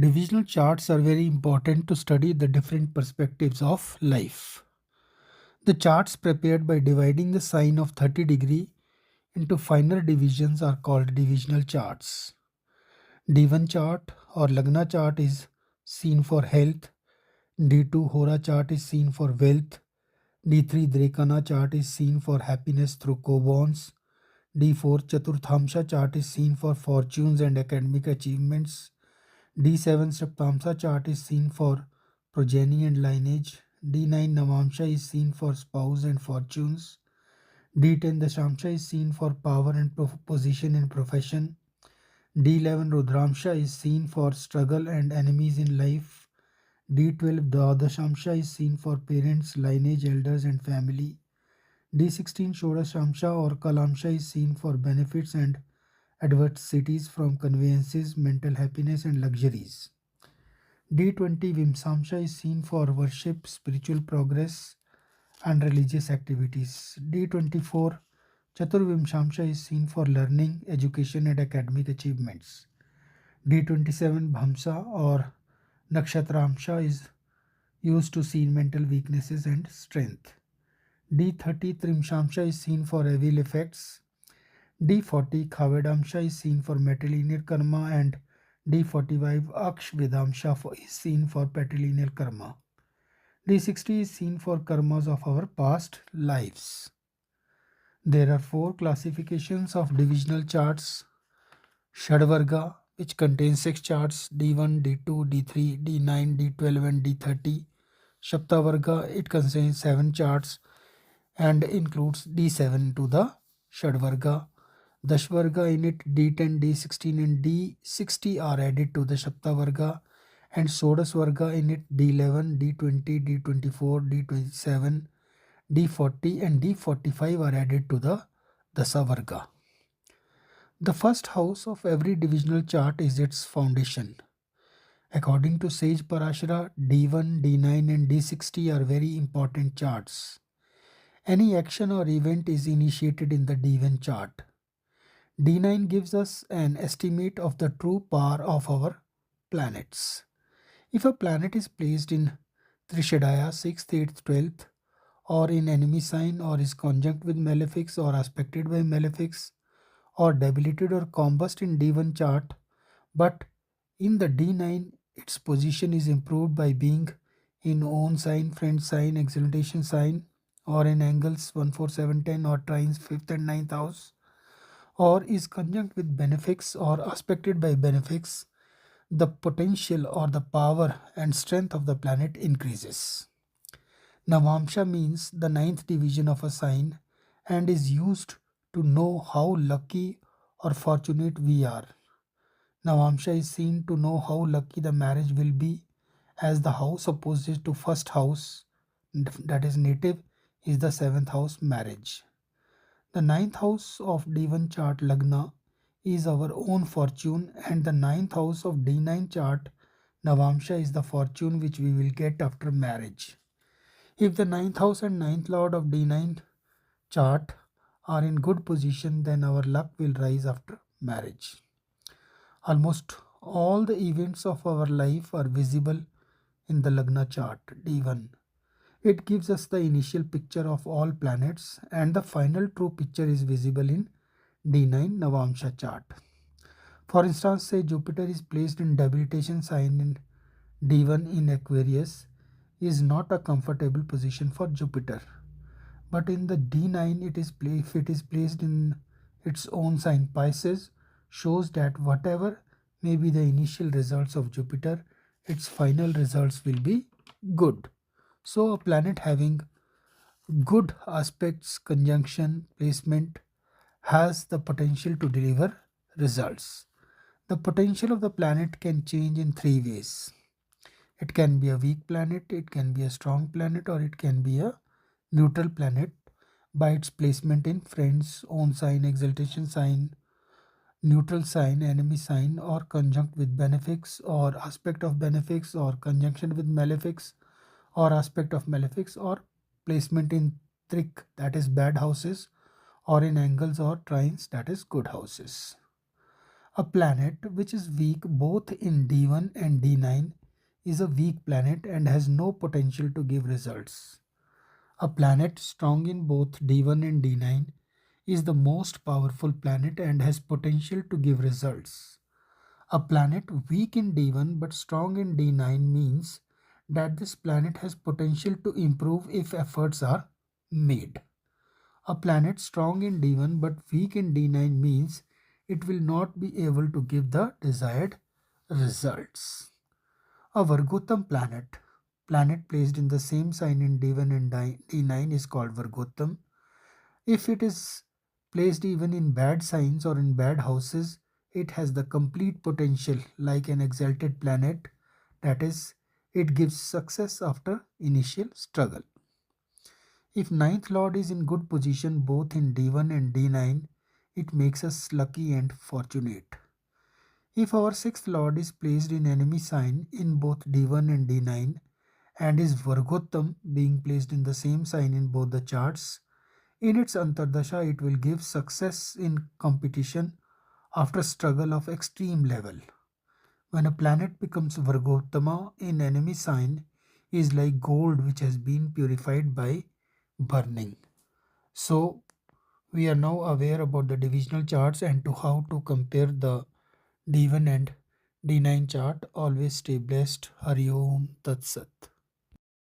Divisional charts are very important to study the different perspectives of life. The charts prepared by dividing the sign of 30° into finer divisions are called divisional charts. D1 chart or Lagna chart is seen for health. D2 Hora chart is seen for wealth. D3 Drekkana chart is seen for happiness through coborns. D4 Chaturthamsa chart is seen for fortunes and academic achievements. D7 Saptamsa chart is seen for progeny and lineage. D9 Navamsa is seen for spouse and fortunes. D10 Dasamsa is seen for power and position in profession. D11 Rudramsa is seen for struggle and enemies in life. D12 Dsamsa is seen for parents, lineage, elders and family. D16 Samsa or Kalamsa is seen for benefits and adversities from conveyances, mental happiness and luxuries. D20 Vimsamsa is seen for worship, spiritual progress and religious activities. D24 Chaturvimsamsa is seen for learning, education and academic achievements. D27 Bhamsa or Chaturthamsa is used to see mental weaknesses and strength. D30 Trimshamsa is seen for evil effects. D40 Khavedamsa is seen for matrilineal karma and D45 Akshvedamsa is seen for patrilineal karma. D60 is seen for karmas of our past lives. There are 4 classifications of divisional charts. Shadvarga, which contains 6 charts, D1, D2, D3, D9, D12 and D30. Shaptavarga, it contains 7 charts and includes D7 to the Shadvarga. Dashvarga, in it D10, D16 and D60 are added to the Shaptavarga, and Sodasvarga, in it D11, D20, D24, D27, D40 and D45 are added to the Dasavarga. The first house of every divisional chart is its foundation. According to sage Parashara, D1, D9 and D60 are very important charts. Any action or event is initiated in the D1 chart. D9 gives us an estimate of the true power of our planets. If a planet is placed in Trishadaya, 6th, 8th, 12th, or in enemy sign, or is conjunct with malefics or aspected by malefics, or debilitated or combust in D1 chart, but in the D9 its position is improved by being in own sign, friend sign, exaltation sign, or in angles 1, 4, 7, 10 or trines 5th and 9th house, or is conjunct with benefics or aspected by benefics, the potential or the power and strength of the planet increases. Navamsa means the 9th division of a sign and is used to know how lucky or fortunate we are. Navamsa is seen to know how lucky the marriage will be, as the house opposite to first house, that is native, is the 7th house, marriage. The 9th house of D1 chart Lagna is our own fortune, and the 9th house of D9 chart Navamsa is the fortune which we will get after marriage. If the 9th house and 9th lord of D9 chart are in good position, then our luck will rise after marriage. Almost all the events of our life are visible in the Lagna chart D1. It gives us the initial picture of all planets, and the final true picture is visible in D9 Navamsa chart. For instance, say Jupiter is placed in debilitation sign in D1 in Aquarius, is not a comfortable position for Jupiter. But in the D9, if it is placed in its own sign Pisces, shows that whatever may be the initial results of Jupiter, its final results will be good. So a planet having good aspects, conjunction, placement has the potential to deliver results. The potential of the planet can change in 3 ways. It can be a weak planet, it can be a strong planet, or it can be a neutral planet by its placement in friends, own sign, exaltation sign, neutral sign, enemy sign, or conjunct with benefics, or aspect of benefics, or conjunction with malefics, or aspect of malefics, or placement in trick, that is bad houses, or in angles or trines, that is good houses. A planet which is weak both in D1 and D9 is a weak planet and has no potential to give results. A planet strong in both D1 and D9 is the most powerful planet and has potential to give results. A planet weak in D1 but strong in D9 means that this planet has potential to improve if efforts are made. A planet strong in D1 but weak in D9 means it will not be able to give the desired results. A Vargotam planet placed in the same sign in D1 and D9 is called Vargotam. If it is placed even in bad signs or in bad houses, it has the complete potential like an exalted planet, that is, it gives success after initial struggle. If ninth lord is in good position both in D1 and D9, it makes us lucky and fortunate. If our sixth lord is placed in enemy sign in both D1 and D9 and is Vargottam being placed in the same sign in both the charts, in its Antardasha it will give success in competition after struggle of extreme level. When a planet becomes Vargottama in enemy sign, is like gold which has been purified by burning. So we are now aware about the divisional charts and to how to compare the D1 and D9 chart. Always stay blessed. Hari Om Tat Sat.